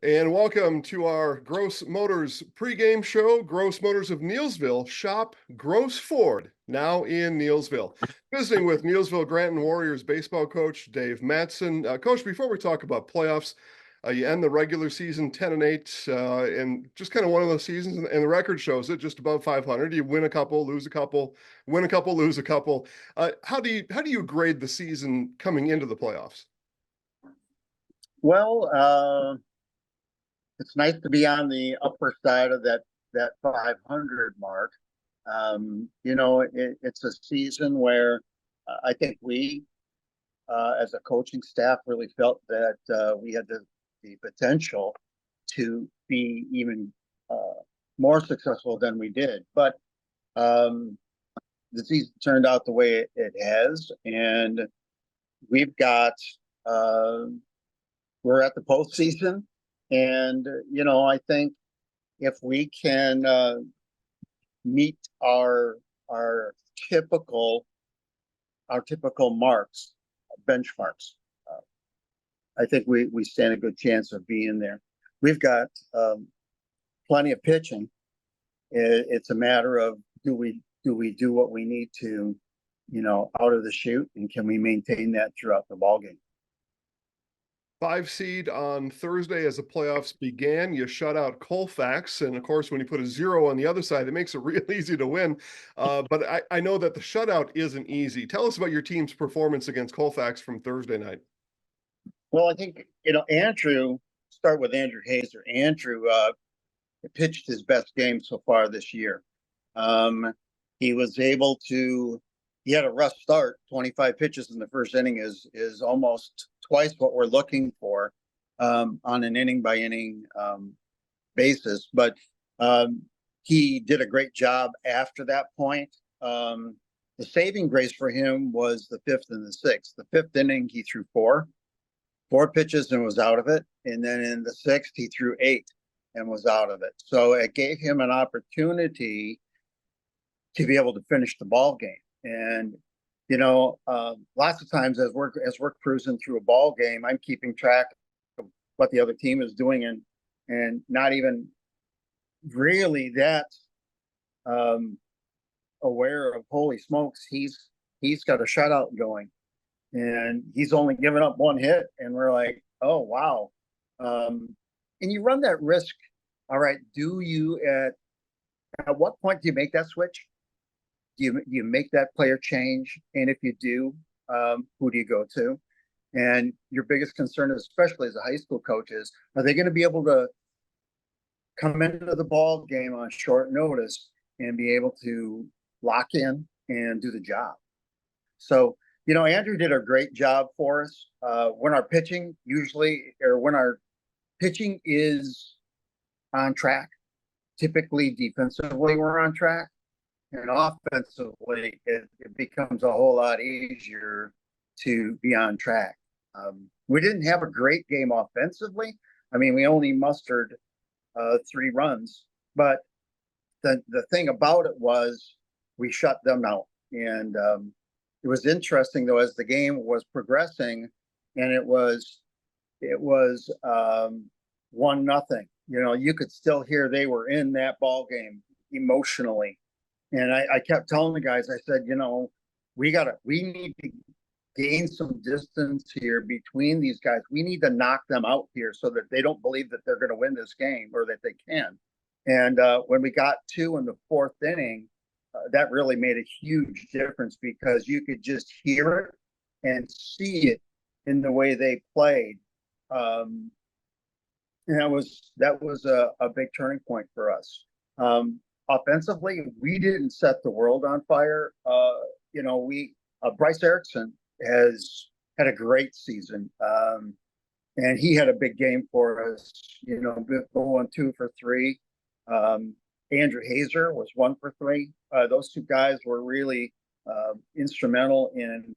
And welcome to our Gross Motors pregame show. Gross Motors of Neillsville. Shop Gross Ford, now in Neillsville. Visiting with Neillsville Granton Warriors baseball coach Dave Matson. Coach, before we talk about playoffs, you end the regular season 10-8, and just kind of one of those seasons, and the record shows it, just above 500. You win a couple, lose a couple, win a couple, lose a couple. How do you grade the season coming into the playoffs? Well, it's nice to be on the upper side of that 500 mark. It's a season where I think we, as a coaching staff, really felt that we had the potential to be even more successful than we did. But um, the season turned out the way it has, and we've got uh, we're at the postseason, and I think if we can meet our typical our typical marks, benchmarks, uh, I think we stand a good chance of being there. We've got plenty of pitching. It's a matter of do we do what we need to, out of the chute, and can we maintain that throughout the ball game? Five seed on Thursday as the playoffs began. You shut out Colfax. And of course, when you put a zero on the other side, it makes it real easy to win. But I know that the shutout isn't easy. Tell us about your team's performance against Colfax from Thursday night. Well, I think Andrew. Start with Andrew Hazer. Andrew pitched his best game so far this year. Um, he was able to. He had a rough start. 25 pitches in the first inning is almost twice what we're looking for on an inning by inning basis. But um, he did a great job after that point. The saving grace for him was the fifth and the sixth. The fifth inning, he threw four pitches and was out of it. And then in the sixth, he threw eight and was out of it. So it gave him an opportunity to be able to finish the ball game. And lots of times as we're cruising through a ball game, I'm keeping track of what the other team is doing, and not even really that um, aware of, holy smokes, he's got a shutout going, and he's only given up one hit, and we're like, oh wow. And you run that risk. All right, do you at what point do you make that switch? Do you make that player change? And if you do, who do you go to? And your biggest concern, especially as a high school coach, is, are they going to be able to come into the ball game on short notice and be able to lock in and do the job? So, Andrew did a great job for us. When our pitching is on track, typically defensively we're on track. And offensively, it becomes a whole lot easier to be on track. We didn't have a great game offensively. I mean, we only mustered 3 runs, but the thing about it was we shut them out. And it was interesting though, as the game was progressing, and it was 1-0. You could still hear they were in that ball game emotionally. And I kept telling the guys, I said, we need to gain some distance here between these guys. We need to knock them out here so that they don't believe that they're going to win this game, or that they can. And when we got 2 in the fourth inning, that really made a huge difference, because you could just hear it and see it in the way they played. And that was a big turning point for us. Offensively, we didn't set the world on fire. We Bryce Erickson has had a great season, and he had a big game for us. Going 2 for 3. Andrew Hazer was 1 for 3. Those two guys were really instrumental in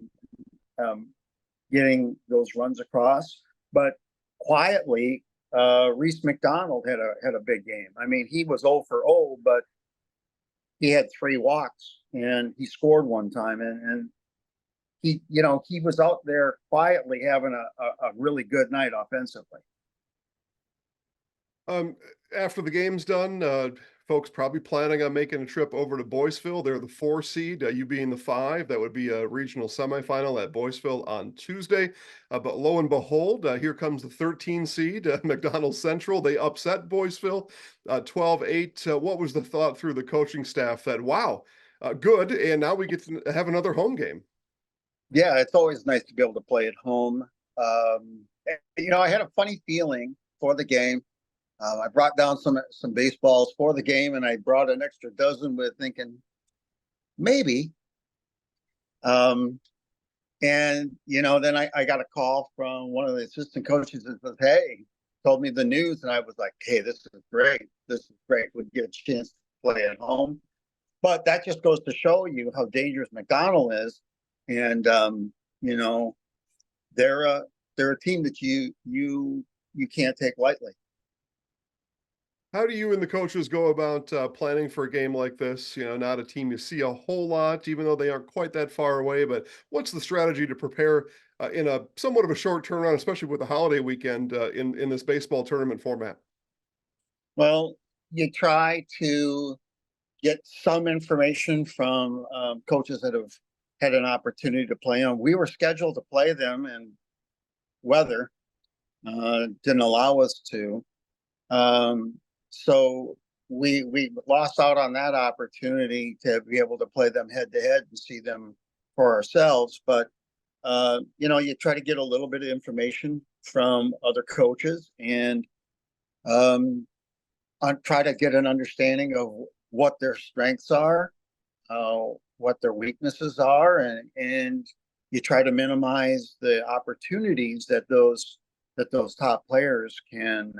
getting those runs across. But quietly, Reese McDonald had a big game. I mean, he was 0 for 0, but he had 3 walks and he scored one time, and he was out there quietly having a really good night offensively. Um, After the game's done, folks probably planning on making a trip over to Boyceville. They're the 4 seed, you being the 5. That would be a regional semifinal at Boyceville on Tuesday. But lo and behold, here comes the 13 seed, McDonell Central. They upset Boyceville 12-8. What was the thought through the coaching staff that, wow, good, and now we get to have another home game? Yeah, it's always nice to be able to play at home. I had a funny feeling for the game. I brought down some baseballs for the game, and I brought an extra dozen with thinking maybe. Um, and then I got a call from one of the assistant coaches that says, "Hey," told me the news, and I was like, "Hey, this is great. This is great. We'd get a chance to play at home." But that just goes to show you how dangerous McDonell is, and you know they're a team that you can't take lightly. How do you and the coaches go about planning for a game like this? Not a team you see a whole lot, even though they aren't quite that far away. But what's the strategy to prepare in a somewhat of a short turnaround, especially with the holiday weekend in this baseball tournament format? Well, you try to get some information from coaches that have had an opportunity to play them. We were scheduled to play them, and weather didn't allow us to. So we lost out on that opportunity to be able to play them head to head and see them for ourselves. But you try to get a little bit of information from other coaches and try to get an understanding of what their strengths are, what their weaknesses are, and you try to minimize the opportunities that those top players can,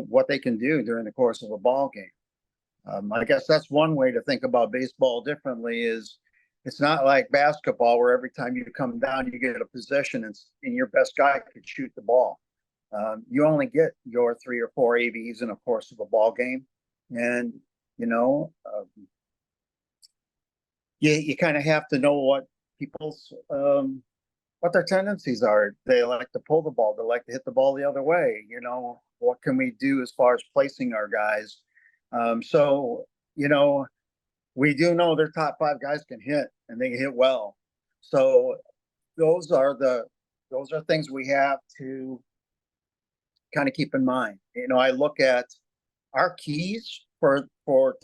what they can do during the course of a ball game. I guess that's one way to think about baseball differently. Is it's not like basketball where every time you come down you get a possession and your best guy could shoot the ball. You only get your 3 or 4 ABs in a course of a ball game, and you kind of have to know what people's what their tendencies are. They like to pull the ball. They like to hit the ball the other way. What can we do as far as placing our guys? So we do know their top 5 guys can hit, and they hit well. So those are things we have to kind of keep in mind. I look at our keys for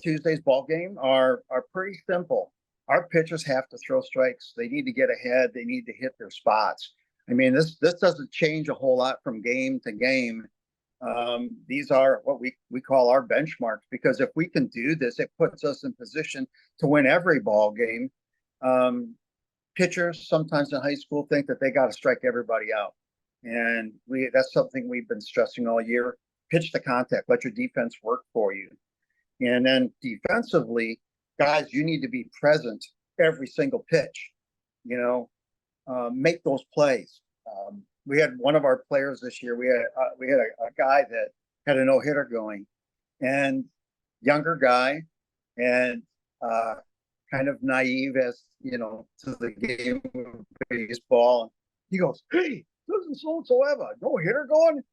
Tuesday's ball game are pretty simple. Our pitchers have to throw strikes. They need to get ahead. They need to hit their spots. I mean, this doesn't change a whole lot from game to game. These are what we call our benchmarks, because if we can do this, it puts us in position to win every ball game. Pitchers sometimes in high school think that they got to strike everybody out. And that's something we've been stressing all year. Pitch to contact, let your defense work for you. And then defensively, guys, you need to be present every single pitch, make those plays. We had one of our players this year, we had a guy that had a no-hitter going, and younger guy, and kind of naive as, to the game of baseball. He goes, "Hey, doesn't so-and-so have a no-hitter going?"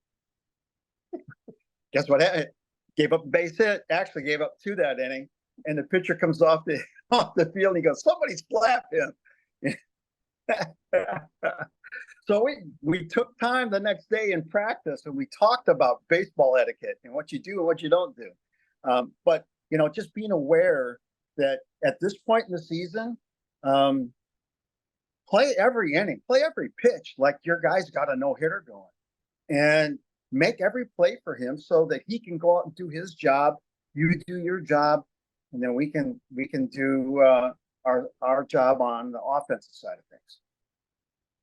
Guess what happened? Gave up a base hit, actually gave up 2 that inning. And the pitcher comes off the field and he goes, "Somebody slap him." So we took time the next day in practice, and we talked about baseball etiquette and what you do and what you don't do. But just being aware that at this point in the season, play every inning, play every pitch like your guy's got a no-hitter going, and make every play for him so that he can go out and do his job. You do your job, and then we can do our job on the offensive side of things.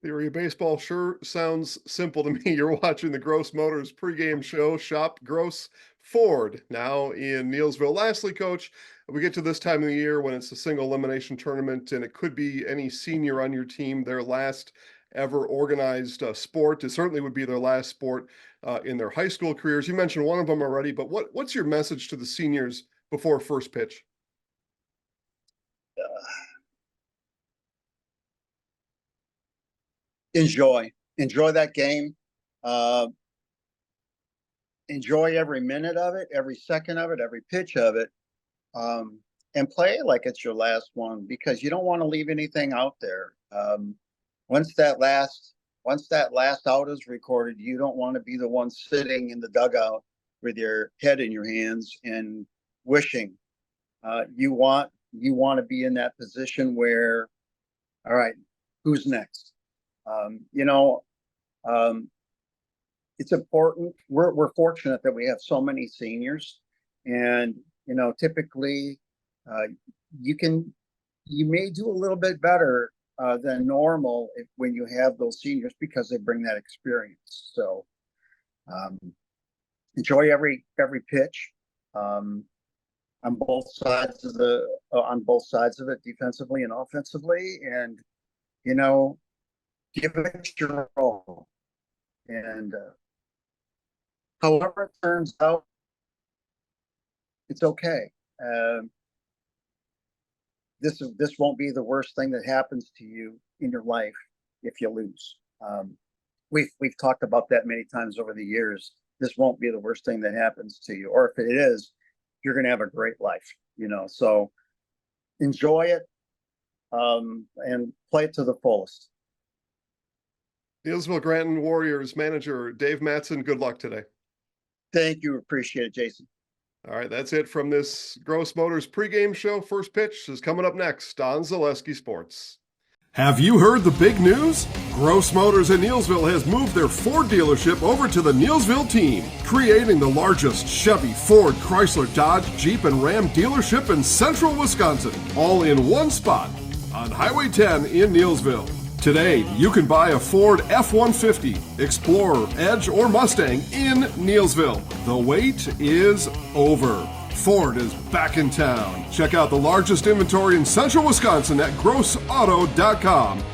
Theory of baseball sure sounds simple to me. You're watching the Gross Motors pregame show. Shop Gross Ford now in Neillsville. Lastly, Coach, we get to this time of the year when it's a single elimination tournament, and it could be any senior on your team, their last ever organized sport. It certainly would be their last sport in their high school careers. You mentioned one of them already, but what's your message to the seniors before first pitch? Enjoy that game. Enjoy every minute of it, every second of it, every pitch of it, and play like it's your last one, because you don't want to leave anything out there. Once that last out is recorded, you don't want to be the one sitting in the dugout with your head in your hands and wishing. You want to be in that position where, all right, who's next? It's important. We're fortunate that we have so many seniors, and typically you may do a little bit better than normal when you have those seniors, because they bring that experience. So enjoy every pitch on both sides of it, defensively and offensively, and give it your all. And however it turns out, it's okay. This won't be the worst thing that happens to you in your life if you lose. We've talked about that many times over the years. This won't be the worst thing that happens to you, or if it is, you're going to have a great life. So enjoy it, and play it to the fullest. Neillsville Granton Warriors manager Dave Matson, good luck today. Thank you. Appreciate it, Jason. All right, that's it from this Gross Motors pregame show. First pitch is coming up next on Zaleski Sports. Have you heard the big news? Gross Motors in Neillsville has moved their Ford dealership over to the Neillsville team, creating the largest Chevy, Ford, Chrysler, Dodge, Jeep, and Ram dealership in central Wisconsin, all in one spot on Highway 10 in Neillsville. Today, you can buy a Ford F-150, Explorer, Edge, or Mustang in Neillsville. The wait is over. Ford is back in town. Check out the largest inventory in central Wisconsin at grossauto.com